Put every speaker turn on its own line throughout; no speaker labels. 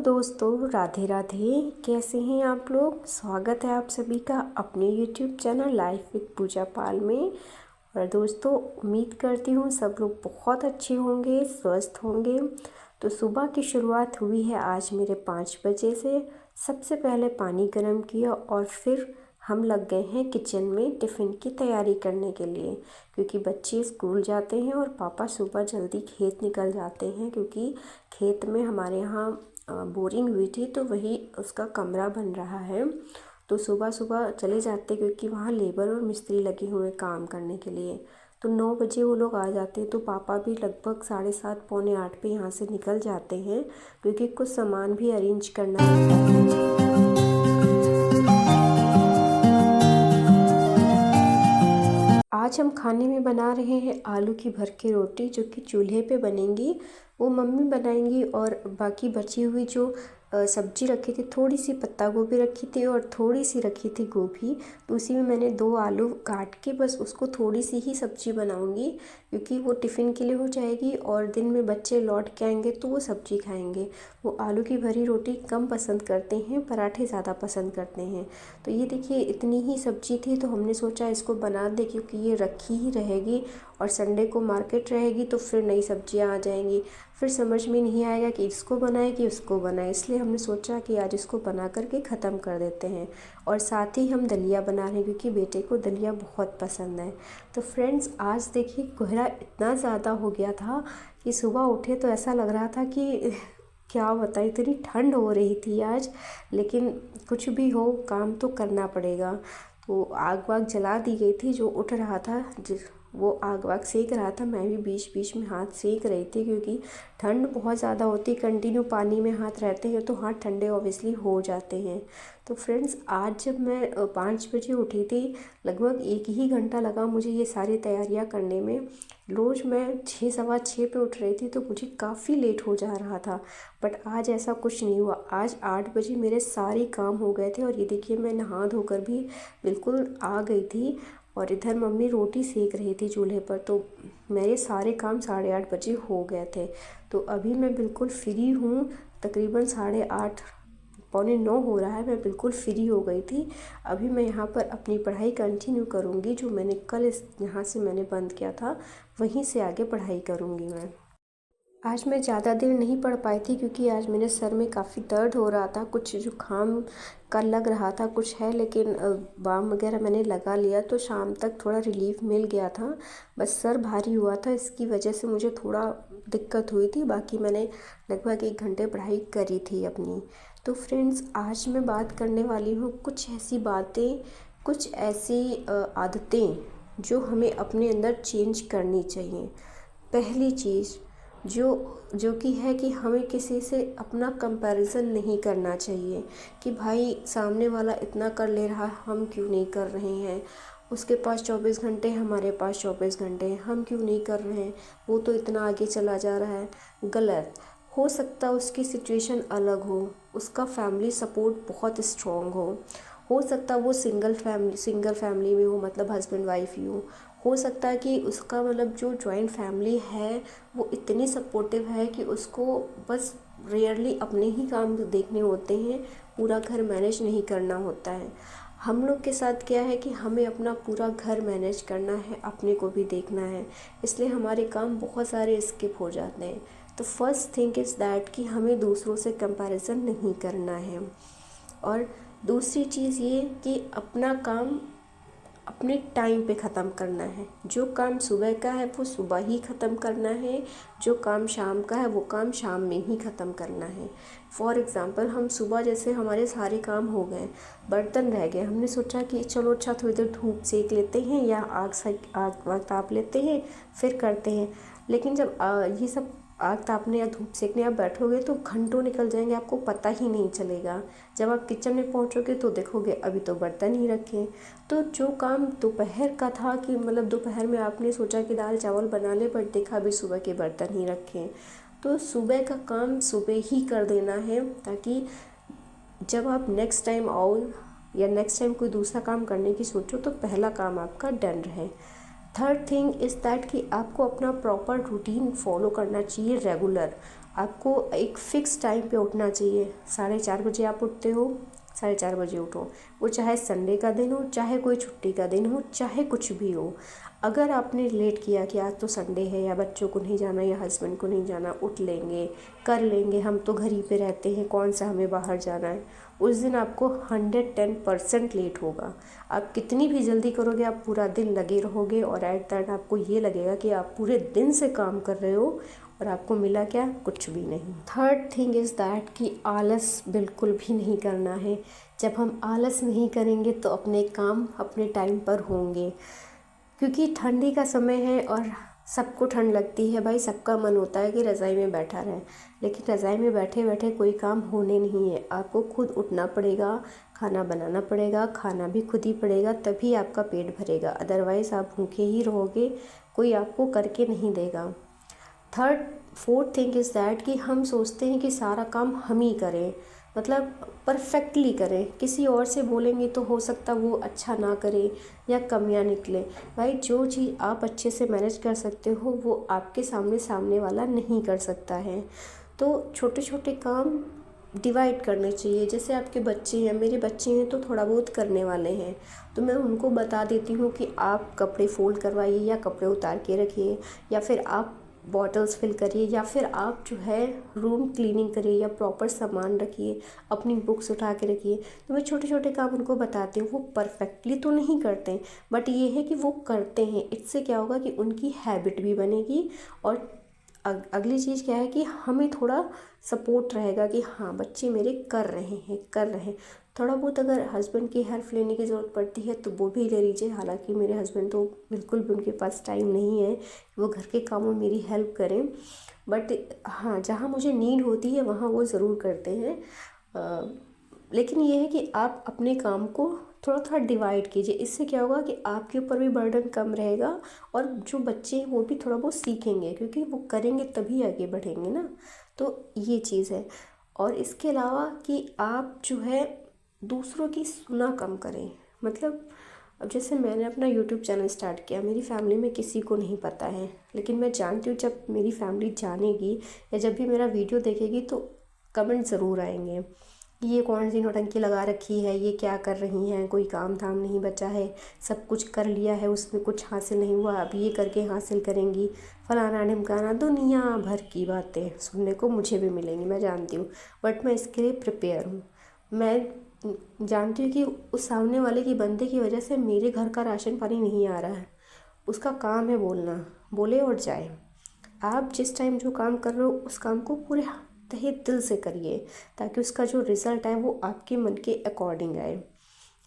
दोस्तों, राधे राधे। कैसे हैं आप लोग? स्वागत है आप सभी का अपने यूट्यूब चैनल लाइफ विद पूजा पाल में। और दोस्तों, उम्मीद करती हूँ सब लोग बहुत अच्छे होंगे, स्वस्थ होंगे। तो सुबह की शुरुआत हुई है आज मेरे 5 बजे से। सबसे पहले पानी गर्म किया और फिर हम लग गए हैं किचन में टिफ़िन की तैयारी करने के लिए, क्योंकि बच्चे स्कूल जाते हैं और पापा सुबह जल्दी खेत निकल जाते हैं, क्योंकि खेत में हमारे यहाँ बोरिंग हुई थी तो वही उसका कमरा बन रहा है। तो सुबह सुबह चले जाते क्योंकि वहाँ लेबर और मिस्त्री लगे हुए काम करने के लिए। तो 9 बजे वो लोग आ जाते हैं, तो पापा भी लगभग 7:30 पौने 8 पे यहाँ से निकल जाते हैं, क्योंकि कुछ सामान भी अरेंज करना होता है। आज हम खाने में बना रहे हैं आलू की भर के रोटी, जो कि चूल्हे पे बनेंगी। वो मम्मी बनाएंगी। और बाकी बची हुई जो सब्जी रखी थी, थोड़ी सी पत्ता गोभी रखी थी और थोड़ी सी रखी थी गोभी, तो उसी में मैंने 2 आलू काट के बस उसको थोड़ी सी ही सब्जी बनाऊंगी, क्योंकि वो टिफ़िन के लिए हो जाएगी और दिन में बच्चे लौट के आएंगे तो वो सब्जी खाएंगे। वो आलू की भरी रोटी कम पसंद करते हैं, पराठे ज़्यादा पसंद करते हैं। तो ये देखिए, इतनी ही सब्जी थी तो हमने सोचा इसको बना दे, क्योंकि ये रखी ही रहेगी और संडे को मार्केट रहेगी तो फिर नई सब्जियां आ जाएंगी। फिर समझ में नहीं आएगा कि इसको बनाए कि उसको बनाए, इसलिए हमने सोचा कि आज इसको बना करके ख़त्म कर देते हैं। और साथ ही हम दलिया बना रहे हैं, क्योंकि बेटे को दलिया बहुत पसंद है। तो फ्रेंड्स, आज देखिए कोहरा इतना ज़्यादा हो गया था कि सुबह उठे तो ऐसा लग रहा था कि क्या बताएं, इतनी ठंड हो रही थी आज। लेकिन कुछ भी हो, काम तो करना पड़ेगा। तो आग वाग जला दी गई थी। जो उठ रहा था वो आग वाग सेक रहा था, मैं भी बीच बीच में हाथ सेक रही थी, क्योंकि ठंड बहुत ज़्यादा होती। कंटिन्यू पानी में हाथ रहते हैं तो हाथ ठंडे ऑब्वियसली हो जाते हैं। तो फ्रेंड्स, आज जब मैं 5 बजे उठी थी, लगभग 1 ही घंटा लगा मुझे ये सारी तैयारियां करने में। रोज़ मैं 6 सवा 6 पे उठ रही थी तो मुझे काफ़ी लेट हो जा रहा था, बट आज ऐसा कुछ नहीं हुआ। आज 8 बजे मेरे सारे काम हो गए थे। और ये देखिए, मैं नहा धोकर भी बिल्कुल आ गई थी। और इधर मम्मी रोटी सेक रही थी चूल्हे पर, तो मेरे सारे काम 8:30 बजे हो गए थे। तो अभी मैं बिल्कुल फ्री हूँ। तकरीबन 8:30 पौने 9 हो रहा है, मैं बिल्कुल फ्री हो गई थी। अभी मैं यहाँ पर अपनी पढ़ाई कंटिन्यू करूँगी, जो मैंने कल इस यहाँ से मैंने बंद किया था, वहीं से आगे पढ़ाई करूँगी मैं। आज मैं ज़्यादा देर नहीं पढ़ पाई थी, क्योंकि आज मेरे सर में काफ़ी दर्द हो रहा था, कुछ जुकाम का लग रहा था कुछ है, लेकिन बाम वगैरह मैंने लगा लिया तो शाम तक थोड़ा रिलीफ मिल गया था। बस सर भारी हुआ था, इसकी वजह से मुझे थोड़ा दिक्कत हुई थी। बाकी मैंने लगभग 1 घंटे पढ़ाई करी थी अपनी। तो फ्रेंड्स, आज मैं बात करने वाली हूँ कुछ ऐसी बातें, कुछ ऐसी आदतें जो हमें अपने अंदर चेंज करनी चाहिए। पहली चीज़ जो कि है कि हमें किसी से अपना कंपैरिजन नहीं करना चाहिए, कि भाई सामने वाला इतना कर ले रहा है, हम क्यों नहीं कर रहे हैं। उसके पास 24 घंटे, हमारे पास 24 घंटे हैं, हम क्यों नहीं कर रहे हैं। वो तो इतना आगे चला जा रहा है। गलत। हो सकता है उसकी सिचुएशन अलग हो, उसका फैमिली सपोर्ट बहुत स्ट्रॉन्ग हो सकता है वो सिंगल फैमिली में हो, मतलब हस्बैंड वाइफ ही हो सकता है कि उसका मतलब जो जॉइंट फैमिली है वो इतनी सपोर्टिव है कि उसको बस रेयरली अपने ही काम देखने होते हैं, पूरा घर मैनेज नहीं करना होता है। हम लोग के साथ क्या है कि हमें अपना पूरा घर मैनेज करना है, अपने को भी देखना है, इसलिए हमारे काम बहुत सारे स्किप हो जाते हैं। तो फर्स्ट थिंग इज़ दैट कि हमें दूसरों से कंपैरिजन नहीं करना है। और दूसरी चीज़ ये कि अपना काम अपने टाइम पे ख़त्म करना है। जो काम सुबह का है वो सुबह ही ख़त्म करना है, जो काम शाम का है वो काम शाम में ही ख़त्म करना है। फॉर एग्ज़ाम्पल, हम सुबह जैसे हमारे सारे काम हो गए, बर्तन रह गए, हमने सोचा कि चलो अच्छा थोड़ी देर धूप सेक लेते हैं या आग वाग ताप लेते हैं फिर करते हैं। लेकिन जब ये सब आग तापने या धूप सेकने आप बैठोगे तो घंटों निकल जाएंगे, आपको पता ही नहीं चलेगा। जब आप किचन में पहुंचोगे तो देखोगे अभी तो बर्तन ही रखे। तो जो काम दोपहर का था, कि मतलब दोपहर में आपने सोचा कि दाल चावल बना ले, बट देखा अभी सुबह के बर्तन ही रखे। तो सुबह का काम सुबह ही कर देना है, ताकि जब आप नेक्स्ट टाइम आओ या नेक्स्ट टाइम कोई दूसरा काम करने की सोचो तो पहला काम आपका डन रहे। थर्ड थिंग इज़ दैट कि आपको अपना प्रॉपर रूटीन फॉलो करना चाहिए रेगुलर। आपको एक फ़िक्स टाइम पे उठना चाहिए। 4:30 बजे आप उठते हो, 4:30 बजे उठो। वो चाहे संडे का दिन हो, चाहे कोई छुट्टी का दिन हो, चाहे कुछ भी हो। अगर आपने लेट किया कि आज तो संडे है या बच्चों को नहीं जाना या हस्बैंड को नहीं जाना, उठ लेंगे, कर लेंगे, हम तो घर ही पे रहते हैं, कौन सा हमें बाहर जाना है, उस दिन आपको 110% लेट होगा। आप कितनी भी जल्दी करोगे, आप पूरा दिन लगे रहोगे और एट द एंड आपको ये लगेगा कि आप पूरे दिन से काम कर रहे हो और आपको मिला क्या, कुछ भी नहीं। थर्ड थिंग इज़ दैट कि आलस बिल्कुल भी नहीं करना है। जब हम आलस नहीं करेंगे तो अपने काम अपने टाइम पर होंगे, क्योंकि ठंडी का समय है और सबको ठंड लगती है। भाई सबका मन होता है कि रज़ाई में बैठा रहे, लेकिन रज़ाई में बैठे बैठे कोई काम होने नहीं है। आपको खुद उठना पड़ेगा, खाना बनाना पड़ेगा, खाना भी खुद ही पड़ेगा, तभी आपका पेट भरेगा। अदरवाइज़ आप भूखे ही रहोगे, कोई आपको करके नहीं देगा। फोर्थ थिंग इज़ दैट कि हम सोचते हैं कि सारा काम हम ही करें, मतलब परफेक्टली करें। किसी और से बोलेंगे तो हो सकता वो अच्छा ना करे या कमियां निकले। भाई जो चीज़ आप अच्छे से मैनेज कर सकते हो वो आपके सामने वाला नहीं कर सकता है। तो छोटे छोटे काम डिवाइड करने चाहिए। जैसे आपके बच्चे हैं, मेरे बच्चे हैं तो थोड़ा बहुत करने वाले हैं, तो मैं उनको बता देती हूँ कि आप कपड़े फोल्ड करवाइए या कपड़े उतार के रखिए, या फिर आप बॉटल्स फिल करिए, या फिर आप जो है रूम क्लीनिंग करिए, या प्रॉपर सामान रखिए, अपनी बुक्स उठा के रखिए। तो मैं छोटे छोटे काम उनको बताती हूँ। वो परफेक्टली तो नहीं करते, बट ये है कि वो करते हैं। इससे क्या होगा कि उनकी हैबिट भी बनेगी, और अगली चीज़ क्या है कि हमें थोड़ा सपोर्ट रहेगा कि हाँ बच्चे मेरे कर रहे हैं। थोड़ा बहुत अगर हस्बैंड की हेल्प लेने की ज़रूरत पड़ती है तो वो भी ले लीजिए। हालांकि मेरे हस्बैंड तो बिल्कुल भी उनके पास टाइम नहीं है वो घर के कामों में मेरी हेल्प करें, बट हाँ जहाँ मुझे नीड होती है वहाँ वो ज़रूर करते हैं। लेकिन ये है कि आप अपने काम को थोड़ा थोड़ा डिवाइड कीजिए। इससे क्या होगा कि आपके ऊपर भी बर्डन कम रहेगा, और जो बच्चे हैं वो भी थोड़ा बहुत सीखेंगे, क्योंकि वो करेंगे तभी आगे बढ़ेंगे ना। तो ये चीज़ है। और इसके अलावा कि आप जो है दूसरों की सुना कम करें। मतलब अब जैसे मैंने अपना यूट्यूब चैनल स्टार्ट किया, मेरी फैमिली में किसी को नहीं पता है, लेकिन मैं जानती हूँ जब मेरी फैमिली जानेगी या जब भी मेरा वीडियो देखेगी तो कमेंट ज़रूर आएंगे, ये कौन सी नौटंकी लगा रखी है, ये क्या कर रही हैं, कोई काम धाम नहीं बचा है, सब कुछ कर लिया है, उसमें कुछ हासिल नहीं हुआ, अब ये करके हासिल करेंगी, फलाना ढिमकाना। दुनिया भर की बातें सुनने को मुझे भी मिलेंगी, मैं जानती हूँ, बट मैं इसके लिए प्रिपेयर हूँ। मैं जानती हूँ कि उस सामने वाले की बंदे की वजह से मेरे घर का राशन पानी नहीं आ रहा है। उसका काम है बोलना, बोले और जाए। आप जिस टाइम जो काम कर रहे हो उस काम को पूरे तहे दिल से करिए, ताकि उसका जो रिज़ल्ट आए वो आपके मन के अकॉर्डिंग आए,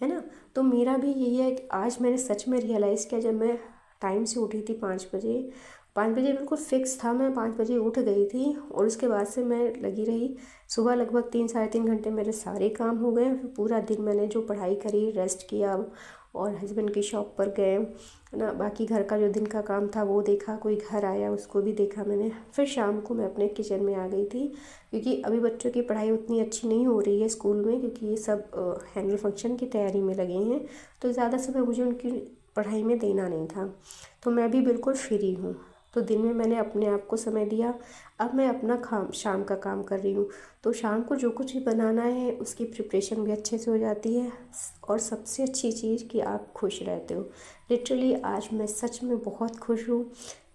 है ना। तो मेरा भी यही है कि आज मैंने सच में रियलाइज़ किया, जब मैं टाइम से उठी थी 5 बजे, 5 बजे बिल्कुल फिक्स था, मैं 5 बजे उठ गई थी, और उसके बाद से मैं लगी रही। सुबह लगभग 3 साढ़े 3 घंटे मेरे सारे काम हो गए। फिर पूरा दिन मैंने जो पढ़ाई करी, रेस्ट किया, और हस्बैंड की शॉप पर गए, है ना। बाकी घर का जो दिन का काम था वो देखा, कोई घर आया उसको भी देखा मैंने। फिर शाम को मैं अपने किचन में आ गई थी, क्योंकि अभी बच्चों की पढ़ाई उतनी अच्छी नहीं हो रही है स्कूल में, क्योंकि ये सब एनुअल फंक्शन की तैयारी में लगे हैं, तो ज़्यादा समय मुझे उनकी पढ़ाई में देना नहीं था। तो मैं भी बिल्कुल फ्री हूँ। तो दिन में मैंने अपने आप को समय दिया, अब मैं अपना शाम का काम कर रही हूँ। तो शाम को जो कुछ भी बनाना है उसकी प्रिपरेशन भी अच्छे से हो जाती है, और सबसे अच्छी चीज़ कि आप खुश रहते हो। लिटरली आज मैं सच में बहुत खुश हूँ।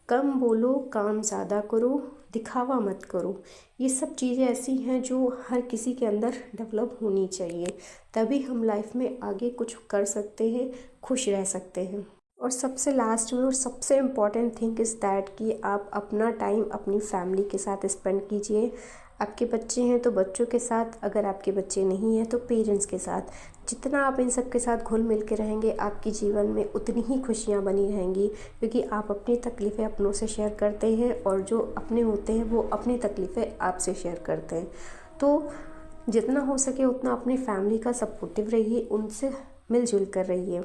कम बोलो, काम ज़्यादा करो, दिखावा मत करो। ये सब चीज़ें ऐसी हैं जो हर किसी के अंदर डेवलप होनी चाहिए, तभी हम लाइफ में आगे कुछ कर सकते हैं, खुश रह सकते हैं। और सबसे लास्ट में और सबसे इम्पॉर्टेंट थिंग इज़ दैट कि आप अपना टाइम अपनी फैमिली के साथ स्पेंड कीजिए। आपके बच्चे हैं तो बच्चों के साथ, अगर आपके बच्चे नहीं हैं तो पेरेंट्स के साथ। जितना आप इन सब के साथ घुल मिल के रहेंगे, आपके जीवन में उतनी ही खुशियाँ बनी रहेंगी, क्योंकि आप अपनी तकलीफ़ें अपनों से शेयर करते हैं, और जो अपने होते हैं वो अपनी तकलीफ़ें आपसे शेयर करते हैं। तो जितना हो सके उतना अपनी फैमिली का सपोर्टिव रहिए, उनसे मिलजुल कर रहिए।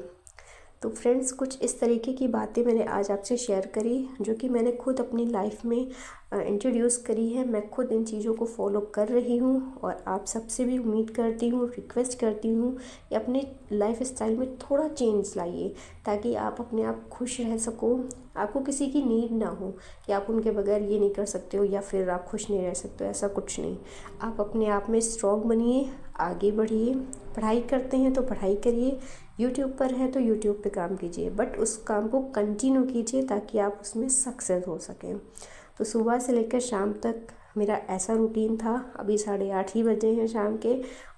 तो फ्रेंड्स, कुछ इस तरीके की बातें मैंने आज आपसे शेयर करी, जो कि मैंने खुद अपनी लाइफ में इंट्रोड्यूस करी है। मैं खुद इन चीज़ों को फॉलो कर रही हूँ और आप सबसे भी उम्मीद करती हूँ, रिक्वेस्ट करती हूँ कि अपने लाइफ स्टाइल में थोड़ा चेंज लाइए, ताकि आप अपने आप खुश रह सको। आपको किसी की नीड ना हो कि आप उनके बगैर ये नहीं कर सकते हो या फिर आप खुश नहीं रह सकते हो, ऐसा कुछ नहीं। आप अपने आप में स्ट्रॉन्ग बनिए, आगे बढ़िए। पढ़ाई करते हैं तो पढ़ाई करिए, यूट्यूब पर है तो यूट्यूब पे काम कीजिए, बट उस काम को कंटिन्यू कीजिए ताकि आप उसमें सक्सेस हो सकें। तो सुबह से लेकर शाम तक मेरा ऐसा रूटीन था। अभी 8:30 ही बजे हैं शाम के,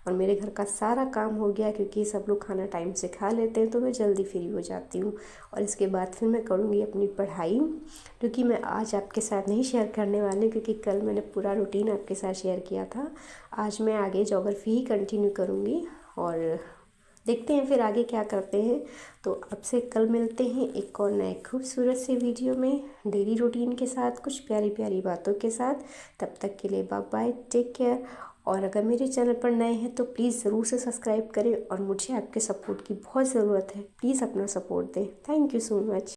और मेरे घर का सारा काम हो गया, क्योंकि सब लोग खाना टाइम से खा लेते हैं तो मैं जल्दी फ्री हो जाती हूँ। और इसके बाद फिर मैं करूँगी अपनी पढ़ाई, क्योंकि मैं आज आपके साथ नहीं शेयर करने वाली, क्योंकि कल मैंने पूरा रूटीन आपके साथ शेयर किया था। आज मैं आगे ज्योग्राफी ही कंटिन्यू करूँगी और देखते हैं फिर आगे क्या करते हैं। तो आपसे कल मिलते हैं एक और नए खूबसूरत से वीडियो में, डेली रूटीन के साथ, कुछ प्यारी प्यारी बातों के साथ। तब तक के लिए बाय बाय, टेक केयर। और अगर मेरे चैनल पर नए हैं तो प्लीज़ ज़रूर से सब्सक्राइब करें, और मुझे आपके सपोर्ट की बहुत ज़रूरत है। प्लीज़ अपना सपोर्ट दें। Thank you so much.